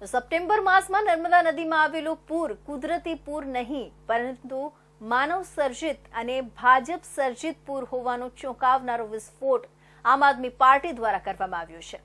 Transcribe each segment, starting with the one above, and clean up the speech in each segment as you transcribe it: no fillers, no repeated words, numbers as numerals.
તો સપ્ટેમ્બર માસમાં નર્મદા નદીમાં આવેલું પૂર કુદરતી પૂર નહીં પરંતુ માનવ સર્જિત અને ભાજપ સર્જિત પૂર હોવાનો ચોંકાવનારો વિસ્ફોટ આમ આદમી પાર્ટી દ્વારા કરવામાં આવ્યો છે,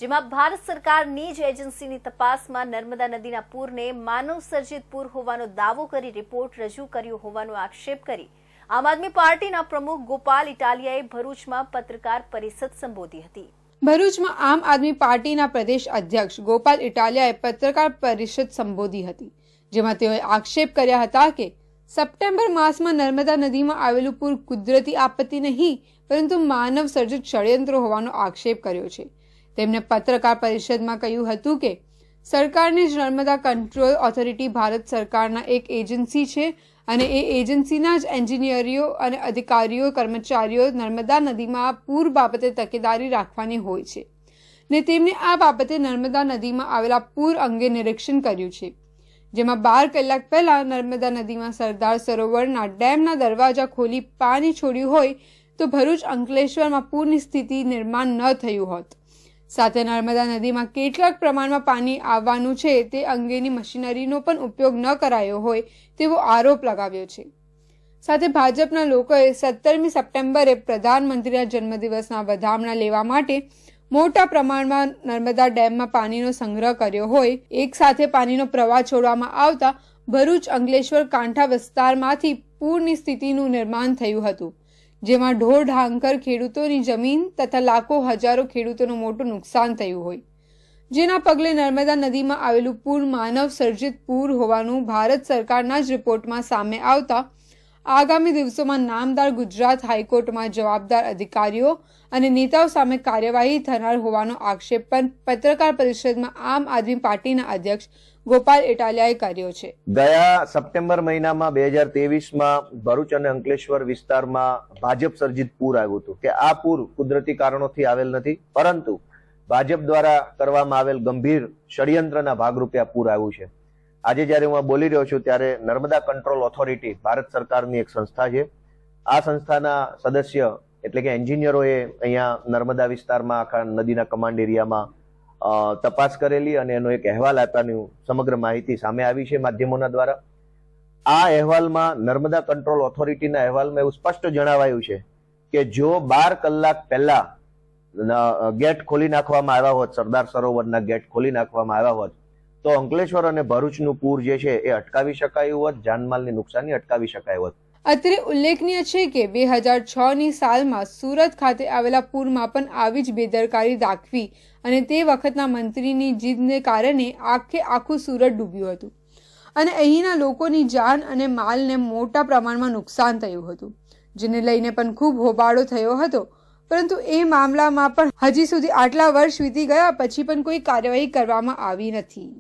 જેમાં ભારત સરકારની જ એજન્સીની તપાસમાં નર્મદા નદીના પૂરને માનવ સર્જિત પૂર હોવાનો દાવો કરી રિપોર્ટ રજૂ કર્યો હોવાનો આક્ષેપ કરી આમ આદમી પાર્ટીના પ્રમુખ ગોપાલ ઇટાલિયાએ ભરૂચમાં પત્રકાર પરિષદ સંબોધી હતી। ભરૂચમાં આમ આદમી પાર્ટીના પ્રદેશ અધ્યક્ષ ગોપાલ ઇટાલિયાએ પત્રકાર પરિષદ સંબોધી હતી, જેમાં તેઓએ આક્ષેપ કર્યા હતા કે સપ્ટેમ્બર માસમાં નર્મદા નદીમાં આવેલું પૂર કુદરતી આપત્તિ નહીં પરંતુ માનવ સર્જિત ષડયંત્ર હોવાનો આક્ષેપ કર્યો છે। તેમણે પત્રકાર પરિષદમાં કહ્યું હતું કે સરકારની જ નર્મદા કંટ્રોલ ઓથોરિટી ભારત સરકારના એક એજન્સી છે અને એ એજન્સીના જ એન્જિનિયરો અને અધિકારીઓ કર્મચારીઓ નર્મદા નદીમાં પૂર બાબતે તકેદારી રાખવાની હોય છે ને તેમણે આ બાબતે નર્મદા નદીમાં આવેલા પૂર અંગે નિરીક્ષણ કર્યું છે, જેમાં 12 કલાક પહેલા નર્મદા નદીમાં સરદાર સરોવરના ડેમના દરવાજા ખોલી પાણી છોડ્યું હોય તો ભરૂચ અંકલેશ્વરમાં પૂરની સ્થિતિ નિર્માણ ન થયું હોત। સાથે નર્મદા નદીમાં કેટલાક પ્રમાણમાં પાણી આવવાનું છે તે અંગેની મશીનરીનો પણ ઉપયોગ ન કરાયો હોય તેવો આરોપ લગાવ્યો છે। સાથે ભાજપના લોકોએ 17મી સપ્ટેમ્બરે પ્રધાનમંત્રીના જન્મદિવસના વધામણા લેવા માટે મોટા પ્રમાણમાં નર્મદા ડેમમાં પાણીનો સંગ્રહ કર્યો હોય એક સાથે પાણીનો પ્રવાહ છોડવામાં આવતા ભરૂચ અંકલેશ્વર કાંઠા વિસ્તારમાંથી પૂરની સ્થિતિનું નિર્માણ થયું હતું, જેમાં ઢોર ઢાંકર ખેડૂતોની જમીન તથા લાખો હજારો ખેડૂતોનું મોટું નુકસાન થયું હોય, જેના પગલે નર્મદા નદીમાં આવેલું પૂર માનવ સર્જિત પૂર હોવાનું ભારત સરકારના જ રિપોર્ટમાં સામે આવતા આગામી દિવસોમાં નામદાર ગુજરાત હાઈકોર્ટમાં જવાબદાર અધિકારીઓ અને નેતાઓ સામે કાર્યવાહી થનાર હોવાનો આક્ષેપ પણ પત્રકાર પરિષદમાં આમ આદમી પાર્ટીના અધ્યક્ષ ગોપાલ ઇટાલિયાએ કર્યો છે। ગયા સપ્ટેમ્બર મહિનામાં 2023માં ભરૂચ અને અંકલેશ્વર વિસ્તારમાં ભાજપ સર્જિત પૂર આવ્યું હતું કે આ પૂર કુદરતી કારણોથી આવેલ નથી પરંતુ ભાજપ દ્વારા કરવામાં આવેલ ગંભીર ષડયંત્રના ભાગરૂપે આ પૂર આવ્યું છે। આજે જ્યારે હું બોલી રહ્યો છું ત્યારે નર્મદા કંટ્રોલ ઓથોરિટી ભારત સરકારની એક સંસ્થા છે। આ સંસ્થાના સદસ્ય એટલે કે એન્જિનિયરોએ અહીંયા નર્મદા વિસ્તારમાં આખા નદીના કમાન્ડ એરિયામાં તપાસ કરેલી અને એનો એક અહેવાલ આપવાની સમગ્ર માહિતી સામે આવી છે માધ્યમોના દ્વારા। આ અહેવાલમાં નર્મદા કંટ્રોલ ઓથોરિટીના અહેવાલમાં એવું સ્પષ્ટ જણાવાયું છે કે જો 12 કલાક પહેલા ગેટ ખોલી નાખવામાં આવ્યા હોત, સરદાર સરોવરના ગેટ ખોલી નાખવામાં આવ્યા હોત તો અંકલેશ્વર અને ભરૂચનું પૂર જે છે એ અટકાવી શકાયું હોત, જાનમાલની નુકસાની અટકાવી શકાયું હોત। અત્રે ઉલ્લેખનીય છે કે 2006ની સાલમાં સુરત ખાતે આવેલા પૂરમાં પણ આવી જ બેદરકારી દાખવી અને તે વખતના મંત્રીની જીદને કારણે આખું સુરત ડૂબ્યું હતું અને અહીંના લોકોની જાન અને માલને મોટા પ્રમાણમાં નુકસાન થયું હતું, જેને લઈને પણ ખૂબ હોબાળો થયો હતો, પરંતુ એ મામલામાં પણ હજી સુધી આટલા વર્ષ વીતી ગયા પછી પણ કોઈ કાર્યવાહી કરવામાં આવી નથી।